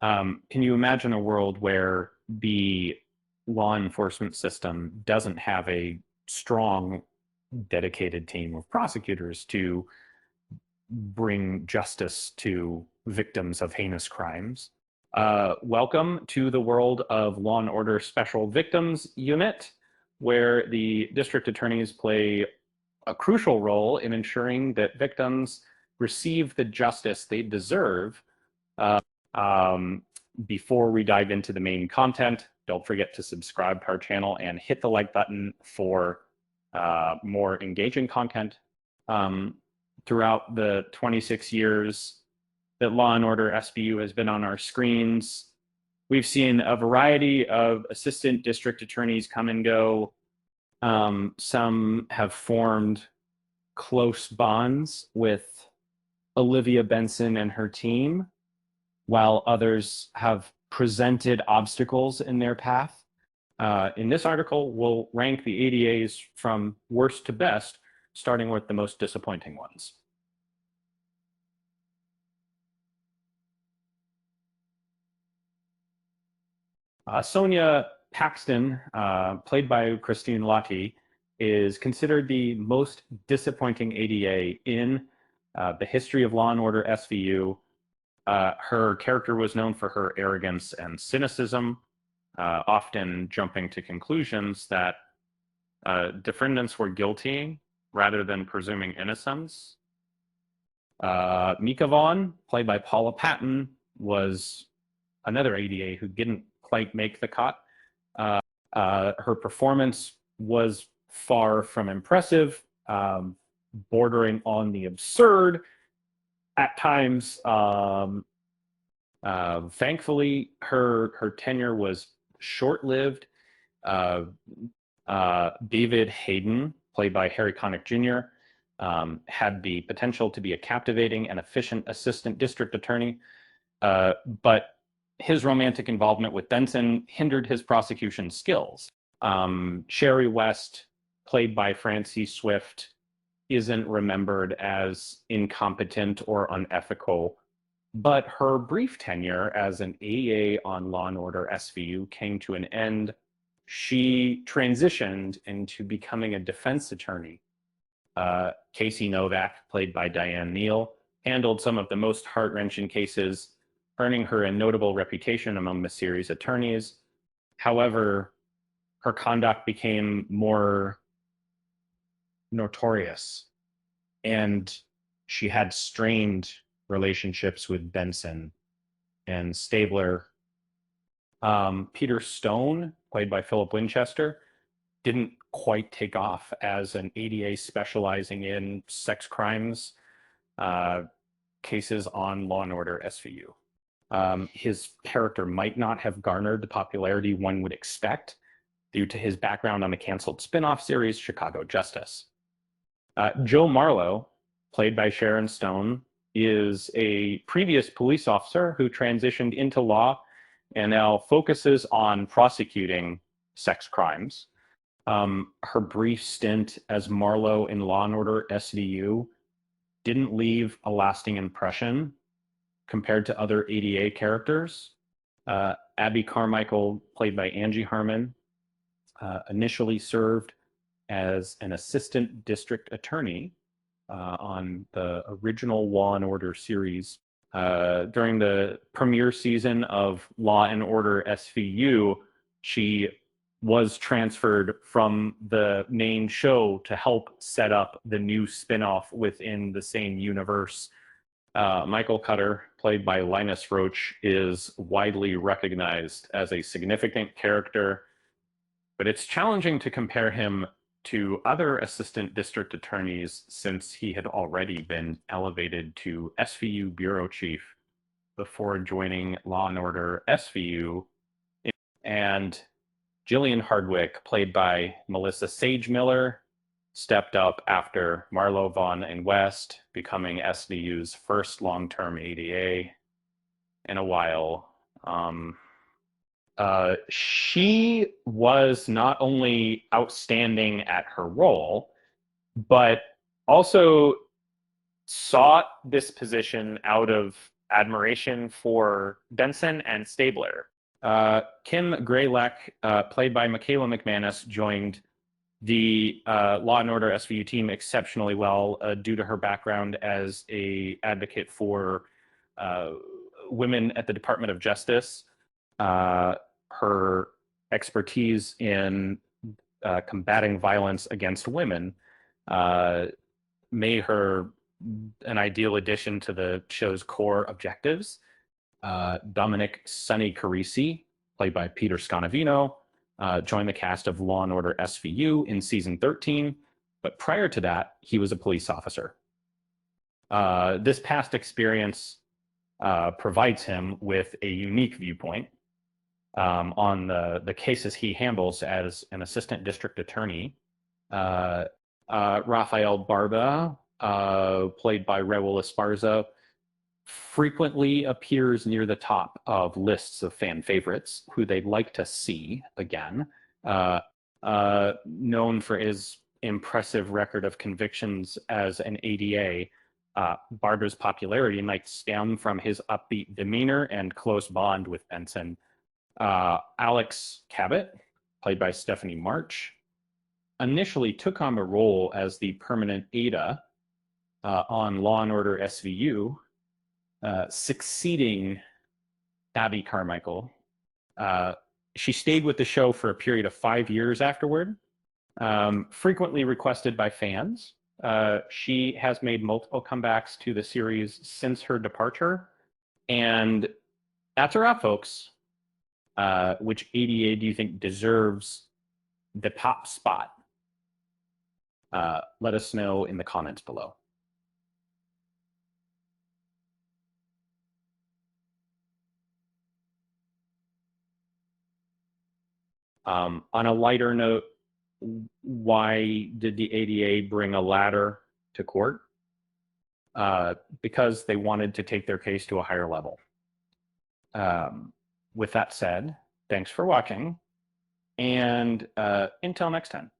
Can you imagine a world where the law enforcement system doesn't have a strong, dedicated team of prosecutors to bring justice to victims of heinous crimes? Welcome to the world of Law and Order Special Victims Unit, where the district attorneys play a crucial role in ensuring that victims receive the justice they deserve. Um, Before we dive into the main content, don't forget to subscribe to our channel and hit the like button for more engaging content. Throughout the 26 years that Law and Order SVU has been on our screens, we've seen a variety of assistant district attorneys come and go. Some have formed close bonds with Olivia Benson and her team, while others have presented obstacles in their path. In this article, we'll rank the ADAs from worst to best, starting with the most disappointing ones. Sonia Paxton, played by Christine Lottie, is considered the most disappointing ADA in the history of Law and Order SVU. Her character was known for her arrogance and cynicism, often jumping to conclusions that defendants were guilty rather than presuming innocence. Mika Vaughn, played by Paula Patton, was another ADA who didn't quite make the cut. Her performance was far from impressive, bordering on the absurd at times. Thankfully, her tenure was short-lived. David Hayden, played by Harry Connick Jr., had the potential to be a captivating and efficient assistant district attorney, but his romantic involvement with Benson hindered his prosecution skills. Sherry West, played by Francie Swift, isn't remembered as incompetent or unethical, but her brief tenure as an AEA on Law and Order SVU came to an end. She transitioned into becoming a defense attorney. Casey Novak, played by Diane Neal, handled some of the most heart-wrenching cases, earning her a notable reputation among the series' attorneys. However, her conduct became more notorious, and she had strained relationships with Benson and Stabler. Peter Stone, played by Philip Winchester, didn't quite take off as an ADA specializing in sex crimes cases on Law and Order SVU. His character might not have garnered the popularity one would expect due to his background on the canceled spin-off series Chicago Justice. Joe Marlowe, played by Sharon Stone, is a previous police officer who transitioned into law and now focuses on prosecuting sex crimes. Her brief stint as Marlowe in Law and Order SVU didn't leave a lasting impression compared to other ADA characters. Abby Carmichael, played by Angie Harmon, initially served as an assistant district attorney on the original Law and Order series. During the premiere season of Law and Order SVU, she was transferred from the main show to help set up the new spin-off within the same universe. Michael Cutter, played by Linus Roach, is widely recognized as a significant character, but it's challenging to compare him to other assistant district attorneys since he had already been elevated to SVU bureau chief before joining Law and Order SVU. And Jillian Hardwick, played by Melissa Sage Miller, stepped up after Marlowe, Vaughn, and West, becoming SVU's first long-term ADA in a while. She was not only outstanding at her role, but also sought this position out of admiration for Benson and Stabler. Kim Grayleck, played by Michaela McManus, joined the Law and Order SVU team exceptionally well due to her background as a advocate for women at the Department of Justice. Her expertise in combating violence against women made her an ideal addition to the show's core objectives. Dominic Sonny Carisi, played by Peter Scanavino, joined the cast of Law and Order SVU in season 13, but prior to that, he was a police officer. This past experience provides him with a unique viewpoint on the cases he handles as an assistant district attorney. Rafael Barba, played by Raul Esparza, frequently appears near the top of lists of fan favorites who they'd like to see again. Known for his impressive record of convictions as an ADA, Barber's popularity might stem from his upbeat demeanor and close bond with Benson. Alex Cabot, played by Stephanie March, initially took on the role as the permanent Ada on Law and Order SVU, succeeding Abby Carmichael. She stayed with the show for a period of 5 years afterward, frequently requested by fans. She has made multiple comebacks to the series since her departure. And that's a wrap, folks. Which ADA do you think deserves the top spot? Let us know in the comments below. On a lighter note, why did the ADA bring a ladder to court? Because they wanted to take their case to a higher level. With that said, thanks for watching, and until next time.